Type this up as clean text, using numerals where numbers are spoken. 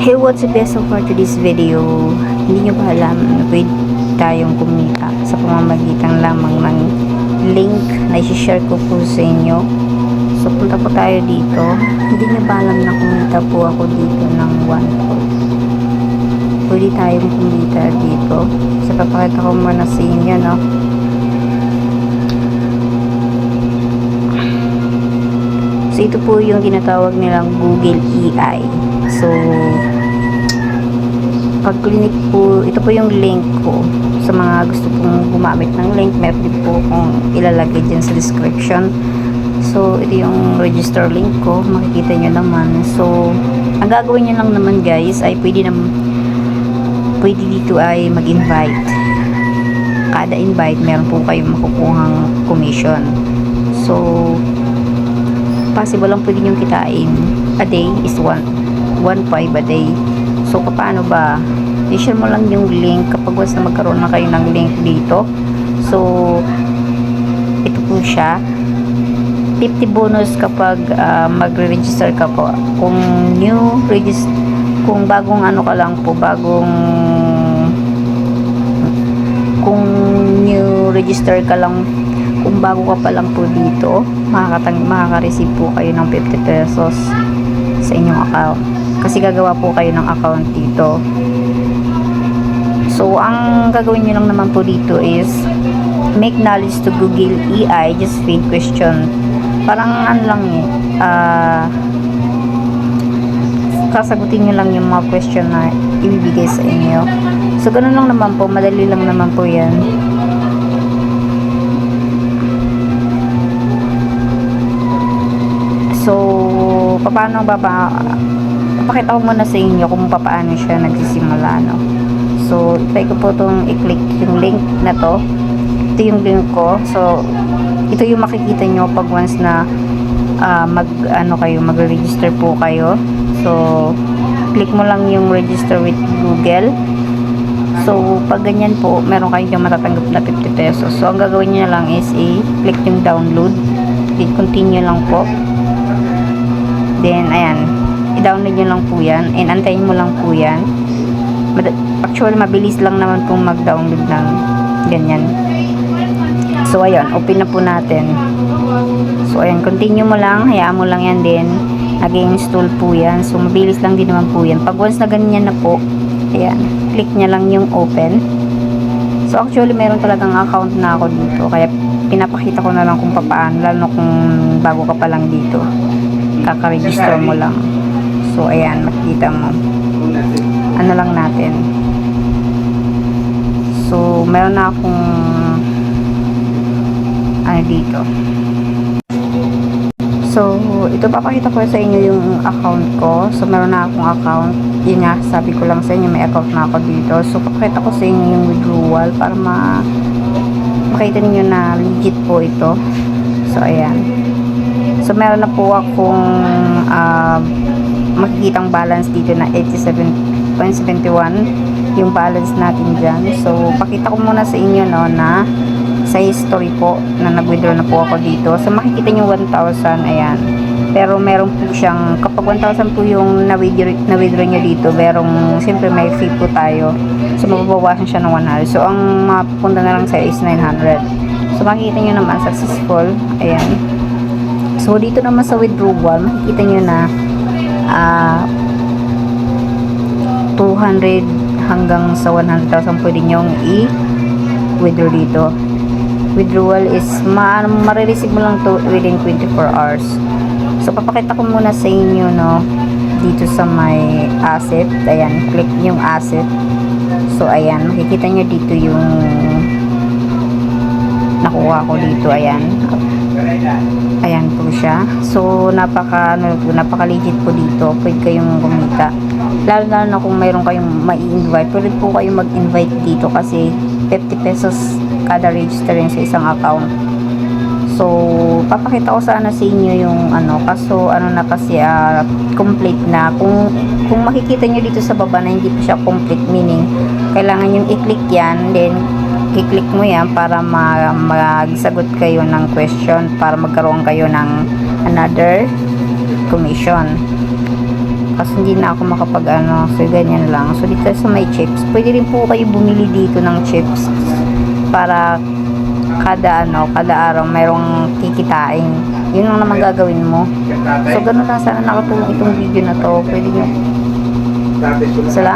Hey, what's up guys? So for today's video, hindi nyo ba alam na pwede tayong kumita sa pamamagitan lamang ng link na i-share ko po sa inyo. So punta po tayo dito. Hindi nyo ba alam na kumita po ako dito ng 1 pwede tayong kumita dito. So papakita ko muna sa inyo, no? So ito po yung tinatawag nilang Google AI. So pag click po, ito po yung link ko sa mga gusto pong gumamit ng link. Meron din po kung ilalagay dyan sa description. So ito yung register link ko, makikita nyo naman. So ang gagawin nyo lang naman guys ay pwede dito ay mag-invite. Kada invite meron po kayong makukuhang commission. So possible lang pwede nyo kitain a day is 1.5 a day. So paano ba? I-share mo lang yung link kapag once na magkaroon na kayo ng link dito. So ito po siya, 50 bonus kapag magre-register ka po. Kung bagong ano ka lang po, kung new register ka lang, kung bago ka pa lang po dito, makaka-receive po kayo ng 50 pesos sa inyong account. Kasi gagawa po kayo ng account dito. So, ang gagawin nyo lang naman po dito is make knowledge to Google AI, just feed question. Parang ano lang kasagutin nyo lang yung mga question na ibibigay sa inyo. So, ganun lang naman po. Madali lang naman po yan. So, paano ba papakita ko muna sa inyo kung paano siya nagsisimula, no? So, try ko po itong i-click yung link na to. Ito yung link ko. So, ito yung makikita nyo pag once na mag-register po kayo. So, click mo lang yung register with Google. So, pag ganyan po, meron kayong matatanggap na 50 pesos. So, ang gagawin nyo lang is i-click yung download. Continue lang po. Then, ayan. I-download nyo lang po yan. And antayin mo lang po yan. Actually, mabilis lang naman pong mag-download ng ganyan. So, ayan. Open na po natin. So, ayan. Continue mo lang. Hayaan mo lang yan din. Nag-install po yan. So, mabilis lang din naman po yan. Pag once na ganyan na po, ayan. Click nya lang yung open. So, actually, meron talagang account na ako dito. Kaya, pinapakita ko na lang kung paano. Lalo kung bago ka pa lang dito. Kaka-register mo lang. So, ayan. Makikita mo. Ano lang natin. So, meron na akong dito. So, ito papakita ko sa inyo yung account ko. So, meron na akong account. Yun nga, sabi ko lang sa inyo, may account na ako dito. So, papakita ko sa inyo yung withdrawal para makita niyo na legit po ito. So, ayan. So, meron na po akong makikitang balance dito na 87.71 yung balance natin dyan. So, pakita ko muna sa inyo, no, na sa history po na nag-withdraw na po ako dito. So, makikita nyo 1,000, ayan. Pero meron po siyang, kapag 1,000 po yung na-withdraw nyo dito, merong, siyempre may fee po tayo. So, mababawasan siya ng 100. So, ang mapupunta na lang sa'yo is 900. So, makikita nyo naman, successful. Ayan. So, dito naman sa withdrawal, makikita nyo na 200 hanggang sa 100,000 pwede nyong i-withdraw dito. Withdrawal is marireceive mo lang to within 24 hours. So, papakita ko muna sa inyo, no, dito sa may asset. Ayan, click yung asset. So, ayan, makikita nyo dito yung nakuha ko dito. Ayan. Ayan po siya. So, napaka legit po dito. Pwede kayong kumita. Lalo na kung mayroon kayong mai-invite. Pwede po kayong mag-invite dito kasi 50 pesos kada registering sa isang account. So, papakita ko sana sa inyo yung kaso kasi complete na. Kung makikita nyo dito sa baba na hindi pa siya complete, meaning kailangan yung i-click yan, then i-click mo yan para magsagot kayo ng question, para magkaroon kayo ng another commission. kasi hindi na ako makapag ano, so ganyan lang. So dito sa may chips, pwede rin po kayo bumili dito ng chips para kada araw mayroong kikitain. Yun lang naman gagawin mo. So ganun lang, sana nakatulong itong video na to. Pwede nyo. Salamat.